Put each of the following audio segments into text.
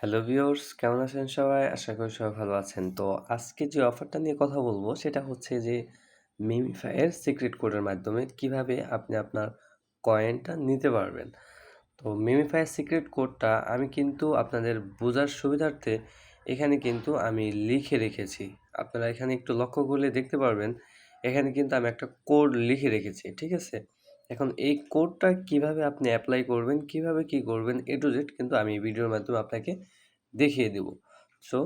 Hello viewers, কেমন আছেন সবাই? আশা করি সবাই ভালো আছেন। তো আজকে যে অফারটা নিয়ে কথা বলবো সেটা হচ্ছে যে মিমিফাই এর সিক্রেট কোডের মাধ্যমে কিভাবে আপনি আপনার কয়েনটা নিতে পারবেন। তো মিমিফাই এর সিক্রেট কোডটা আমি কিন্তু আপনাদের বোঝার সুবিধার্থে এখানে কিন্তু আমি লিখে রেখেছি। আপনারা এখানে একটু লক্ষ্য করলে দেখতে পারবেন এখানে কিন্তু আমি একটা কোড লিখে রেখেছি, ঠিক আছে? এখন এই কোডটা কিভাবে আপনি এপ্লাই করবেন, কিভাবে কি করবেন A to Z কিন্তু আমি এই ভিডিওর মাধ্যমে আপনাকে দেখিয়ে দিব। সো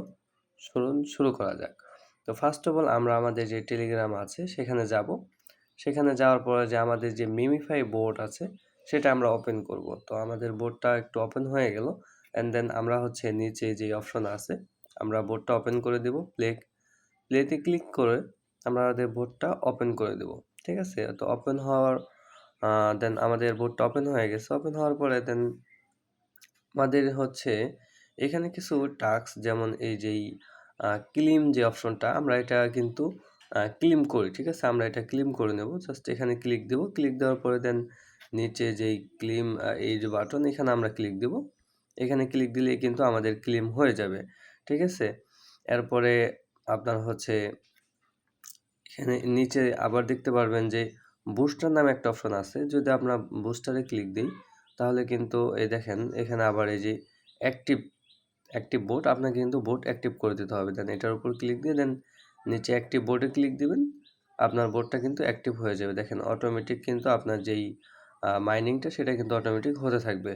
চলুন শুরু করা যাক। তো ফার্স্ট অফ অল আমরা আমাদের যে টেলিগ্রাম আছে সেখানে যাব। সেখানে যাওয়ার পরে যে আমাদের যে মিমিফাই বোর্ড আছে সেটা আমরা ওপেন করব। তো আমাদের বোর্ডটা একটু ওপেন হয়ে গেল অ্যান্ড দেন আমরা হচ্ছে নিচে যে অপশন আছে আমরা বোর্ডটা ওপেন করে দিব। প্লেতে ক্লিক করে আমরা আমাদের বোর্ডটা ওপেন করে দেব। ঠিক আছে? তো ওপেন হওয়ার দেন আমাদের বোর্ডটা ওপেন হয়ে গেছে। ওপেন হওয়ার পরে দেন আমাদের হচ্ছে এখানে কিছু টাস্ক যেমন এই যেই ক্লেম যে অপশনটা আমরা এটা কিন্তু ক্লেম করি, ঠিক আছে? আমরা এটা ক্লেম করে নেব। জাস্ট এখানে ক্লিক দেব। ক্লিক দেওয়ার পরে দেন নিচে যেই ক্লেম এই যে বাটন এখানে আমরা ক্লিক দেব। এখানে ক্লিক দিলেই কিন্তু আমাদের ক্লেম হয়ে যাবে, ঠিক আছে? এরপরে আপনার হচ্ছে এখানে নিচে আবার দেখতে পারবেন যে বুস্টার নামে একটা অপশন আছে। যদি আমরা বুস্টারে ক্লিক দিই তাহলে কিন্তু এই দেখেন এখানে আবার এই যে অ্যাক্টিভ অ্যাক্টিভ বোট আপনাকে কিন্তু বোট অ্যাক্টিভ করে দিতে হবে। দেন এটার উপর ক্লিক দিয়ে দেন নিচে অ্যাক্টিভ বোটে ক্লিক দিবেন। আপনার বোটটা কিন্তু অ্যাক্টিভ হয়ে যাবে। দেখেন অটোমেটিক কিন্তু আপনার যেই মাইনিংটা সেটা কিন্তু অটোমেটিক হতে থাকবে।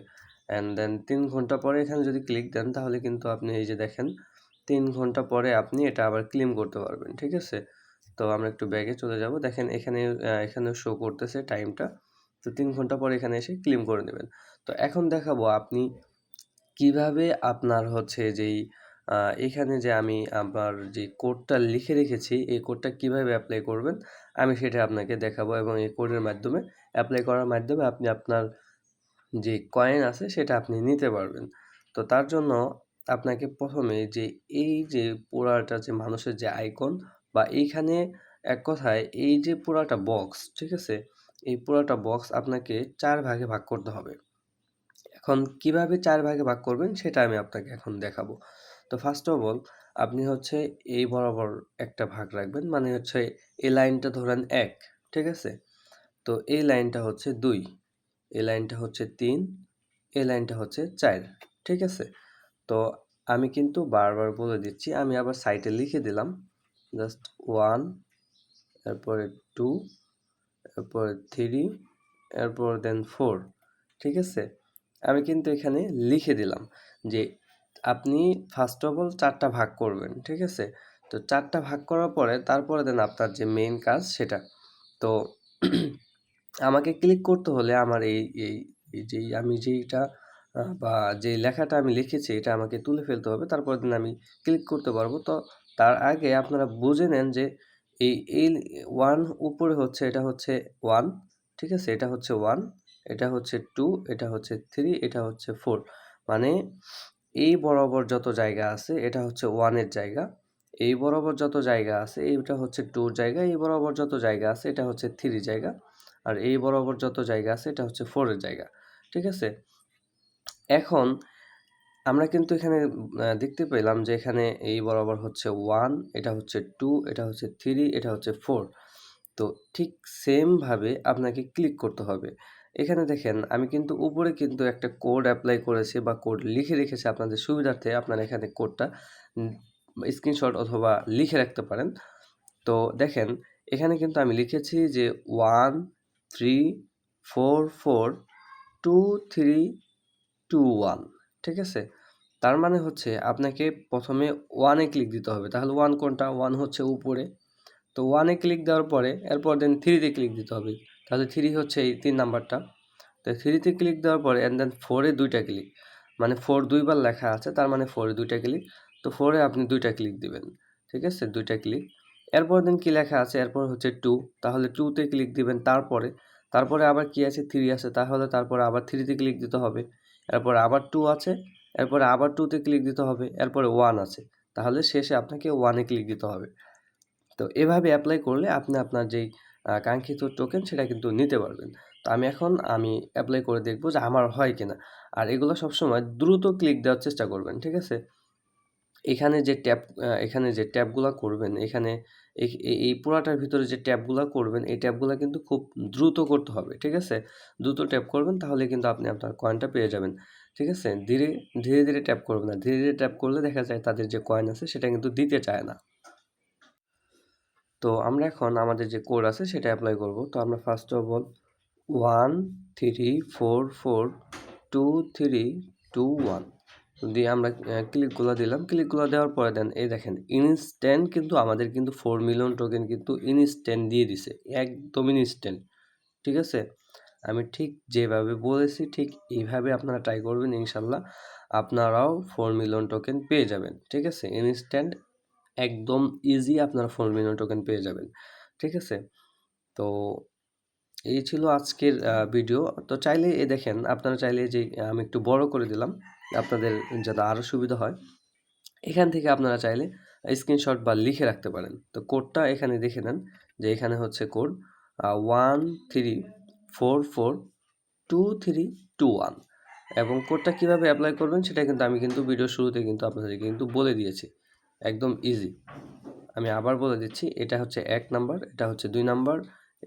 অ্যান্ড দেন ৩ ঘন্টা পরে এখানে যদি ক্লিক দেন তাহলে কিন্তু আপনি এই যে দেখেন ৩ ঘন্টা পরে আপনি এটা আবার ক্লেম করতে পারবেন, ঠিক আছে? তো আমরা একটু ব্যাকে চলে যাব। দেখেন এখানে শো করতেছে টাইমটা। তো ৩ ঘন্টা পরে এখানে এসে ক্লেম করে নেবেন। তো এখন দেখাবো আপনি কিভাবে আপনার হচ্ছে যেই এখানে যে আমি আমার যে কোডটা লিখে রেখেছি এই কোডটা কিভাবে অ্যাপ্লাই করবেন আমি সেটা আপনাকে দেখাবো এবং এই কোডের মাধ্যমে অ্যাপ্লাই করার মাধ্যমে আপনি আপনার যে কয়েন আছে সেটা আপনি নিতে পারবেন। তো তার জন্য আপনাকে প্রথমে যে এই যে পুরাটা যে মানুষের যে আইকন বা এইখানে এক কথায় এই যে পুরাটা বক্স, ঠিক আছে? এই পুরাটা বক্স আপনাকে ৪ ভাগে ভাগ করতে হবে। এখন কিভাবে ৪ ভাগে ভাগ করবেন সেটা আমি আপনাকে এখন দেখাবো। তো ফার্স্ট অফ অল আপনি হচ্ছে এই বরাবর একটা ভাগ রাখবেন। মানে হচ্ছে এই লাইনটা ধরেন ১, ঠিক আছে? তো এই লাইনটা হচ্ছে ২, এই লাইনটা হচ্ছে ৩, এই লাইনটা হচ্ছে ৪, ঠিক আছে? তো আমি কিন্তু বারবার বলে দিচ্ছি। আমি আবার সাইডে লিখে দিলাম। জাস্ট ১, এরপরে ২, এরপরে ৩, এরপর দেন ৪, ঠিক আছে? আমি কিন্তু এখানে লিখে দিলাম যে আপনি ফার্স্ট অফ অল ৪টা ভাগ করবেন, ঠিক আছে? তো ৪টা ভাগ করার পরে তারপরে দেন আপনার যে মেইন কাজ সেটা। তো আমাকে ক্লিক করতে হলে আমার এই যেই আমি যেইটা বা যেই লেখাটা আমি লিখেছি এটা আমাকে তুলে ফেলতে হবে। তারপর দেন আমি ক্লিক করতে পারবো। তো তার আগে আপনারা বুঝে নেন যে এই 1 উপরে হচ্ছে এটা হচ্ছে 1, ঠিক আছে? এটা হচ্ছে 1, এটা হচ্ছে 2, এটা হচ্ছে 3, এটা হচ্ছে 4। মানে এই বরাবর যত জায়গা আছে এটা হচ্ছে 1 এর জায়গা। এই বরাবর যত জায়গা আছে এইটা হচ্ছে 2 র জায়গা। এই বরাবর যত জায়গা আছে এটা হচ্ছে 3 জায়গা। আর এই বরাবর যত জায়গা আছে এটা হচ্ছে 4 এর জায়গা। ঠিক আছে? এখন আমরা কিন্তু এখানে দেখতে পেলাম যে এখানে এই বরাবর হচ্ছে 1, এটা হচ্ছে 2, এটা হচ্ছে 3, এটা হচ্ছে 4। তো ঠিক সেম ভাবে আপনাকে ক্লিক করতে হবে। এখানে দেখেন আমি কিন্তু উপরে কিন্তু একটা কোড এপ্লাই করেছি বা কোড লিখে রেখেছি আপনাদের সুবিধার্থে। আপনারা এখানে কোডটা উম স্ক্রিনশট অথবা লিখে রাখতে পারেন। তো দেখেন এখানে কিন্তু আমি লিখেছি যে 1 3 4 4 2 3 2 1, ঠিক আছে? তার মানে হচ্ছে আপনাকে প্রথমে 1 এ ক্লিক দিতে হবে। তাহলে 1 কোনটা? 1 হচ্ছে উপরে। তো 1 এ ক্লিক দেওয়ার পরে এরপর দেন 3 তে ক্লিক দিতে হবে। তাহলে 3 হচ্ছে এই ৩ নাম্বারটা। তো 3 তে ক্লিক দেওয়ার পরে অ্যান্ড দেন 4 এ ২ টা ক্লিক। মানে 4 ২ বার লেখা আছে তার মানে 4 এ ২ টা ক্লিক। তো 4 এ আপনি ২ টা ক্লিক দিবেন। ঠিক আছে? ২ টা ক্লিক। এরপর দেন কি লেখা আছে? এরপর হচ্ছে 2, তাহলে 2 তে ক্লিক দিবেন তারপরে আবার কি আছে? 3 আছে তাহলে তারপরে আবার 3 তে ক্লিক দিতে হবে। এরপরে আবার 2 আছে, এরপরে আবার 2 তে ক্লিক দিতে হবে। এরপরে 1 আছে। তাহলে শেষে আপনাকে 1 এ ক্লিক দিতে হবে। তো এভাবে এপ্লাই করলে আপনি আপনার যেই কাঙ্ক্ষিত টোকেন সেটা কিন্তু নিতে পারবেন। তো আমি এপ্লাই করে দেখব যে আমার হয় কিনা। আর এগুলো সবসময় দ্রুত ক্লিক দেওয়ার চেষ্টা করবেন, ঠিক আছে? এখানে যে ট্যাবগুলা করবেন, এখানে এই পুরাটার ভিতরে যে ট্যাবগুলা করবেন, এই ট্যাবগুলা কিন্তু খুব দ্রুত করতে হবে, ঠিক আছে? দ্রুত ট্যাপ করবেন, তাহলে কিন্তু আপনি আপনার কয়েনটা পেয়ে যাবেন, ঠিক আছে? ধীরে ধীরে ট্যাপ করবেন না। ধীরে ধীরে ট্যাপ করলে দেখা যায় তাদের যে কয়েন আছে সেটা কিন্তু দিতে চায় না। তো আমরা এখন আমাদের যে কোড আছে সেটা এপ্লাই করব। তো আমরা ফার্স্ট অফ অল 13442221 দিয়ে আমরা ক্লিকগুলো দিলাম। ক্লিকগুলো দেওয়ার পরে দেন এই দেখেন ইনস্ট্যান্ট কিন্তু আমাদের কিন্তু 4 মিলিয়ন টোকেন কিন্তু ইনস্ট্যান্ট দিয়ে দিছে। একদম ইনস্ট্যান্ট। ঠিক আছে? আমি ঠিক যেভাবে বলেছি ঠিক এইভাবে আপনারা ট্রাই করবেন, ইনশাল্লাহ আপনারাও 4 মিলিয়ন টোকেন পেয়ে যাবেন। ঠিক আছে? ইনস্ট্যান্ট একদম ইজি আপনারা 4 মিলিয়ন টোকেন পেয়ে যাবেন। ঠিক আছে? তো এই ছিল আজকের ভিডিও। তো চাইলে দেখেন আপনারা চাইলে যে আমি একটু বড় করে দিলাম আপনাদের যাতে আরও সুবিধা হয়। এখান থেকে আপনারা চাইলে স্ক্রিনশট বা লিখে রাখতে পারেন। তো কোডটা এখানে দেখে নেন যে এখানে হচ্ছে কোড 13442321 এবং কোডটা কিভাবে অ্যাপ্লাই করবেন সেটা কিন্তু আমি কিন্তু ভিডিওর শুরুতে কিন্তু আপনাদেরকে কিন্তু বলে দিয়েছি। একদম ইজি। আমি আবার বলে দিচ্ছি, এটা হচ্ছে 1 নাম্বার, এটা হচ্ছে 2 নাম্বার,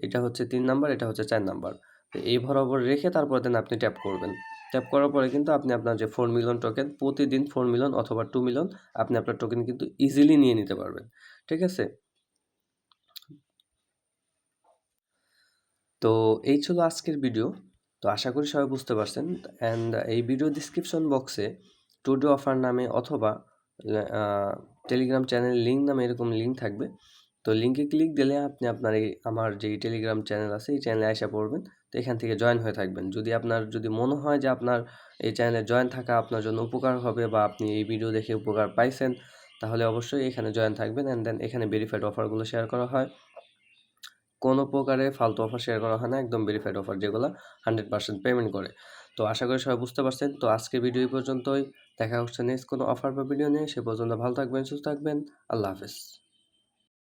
এটা হচ্ছে 3 নাম্বার, এটা হচ্ছে 4 নাম্বার। তো এই বরাবর রেখে তারপর দেন আপনি ট্যাপ করবেন। ট্যাপ করার পরে কিন্তু আপনি আপনার যে 4 মিলিয়ন টোকেন প্রতিদিন 4 মিলিয়ন অথবা 2 মিলিয়ন আপনি আপনার টোকেন কিন্তু ইজিলি নিয়ে নিতে পারবেন। ঠিক আছে? তো এই ছিল আজকের ভিডিও। তো আশা করি সবাই বুঝতে পারছেন। অ্যান্ড এই ভিডিও ডিসক্রিপশন বক্সে টুডে অফার নামে অথবা টেলিগ্রাম চ্যানেল লিঙ্ক নামে এরকম লিঙ্ক থাকবে। তো লিঙ্কে ক্লিক দিলে আপনি আপনার আমার যেই টেলিগ্রাম চ্যানেল আছে এই চ্যানেলে আইসা পড়বেন। তো এখান থেকে জয়েন হয়ে থাকবেন। যদি মনে হয় যে আপনার এই চ্যানেলে জয়েন থাকা আপনার জন্য উপকার হবে বা আপনি এই ভিডিও দেখে উপকার পাইছেন, তাহলে অবশ্যই এখানে জয়েন থাকবেন। অ্যান্ড দেন এখানে ভেরিফাইড অফারগুলো শেয়ার করা হয়। কোনো প্রকারে ফালতু অফার শেয়ার করা হয় না, একদম ভেরিফাইড অফার যেগুলো 100% পেমেন্ট করে। তো আশা করি সবাই বুঝতে পারছেন। তো আজকের ভিডিও এই পর্যন্তই। দেখা হচ্ছে নেক্সট কোনো অফার বা ভিডিও নিয়ে। সে পর্যন্ত ভালো থাকবেন, সুস্থ থাকবেন। আল্লাহ হাফেজ।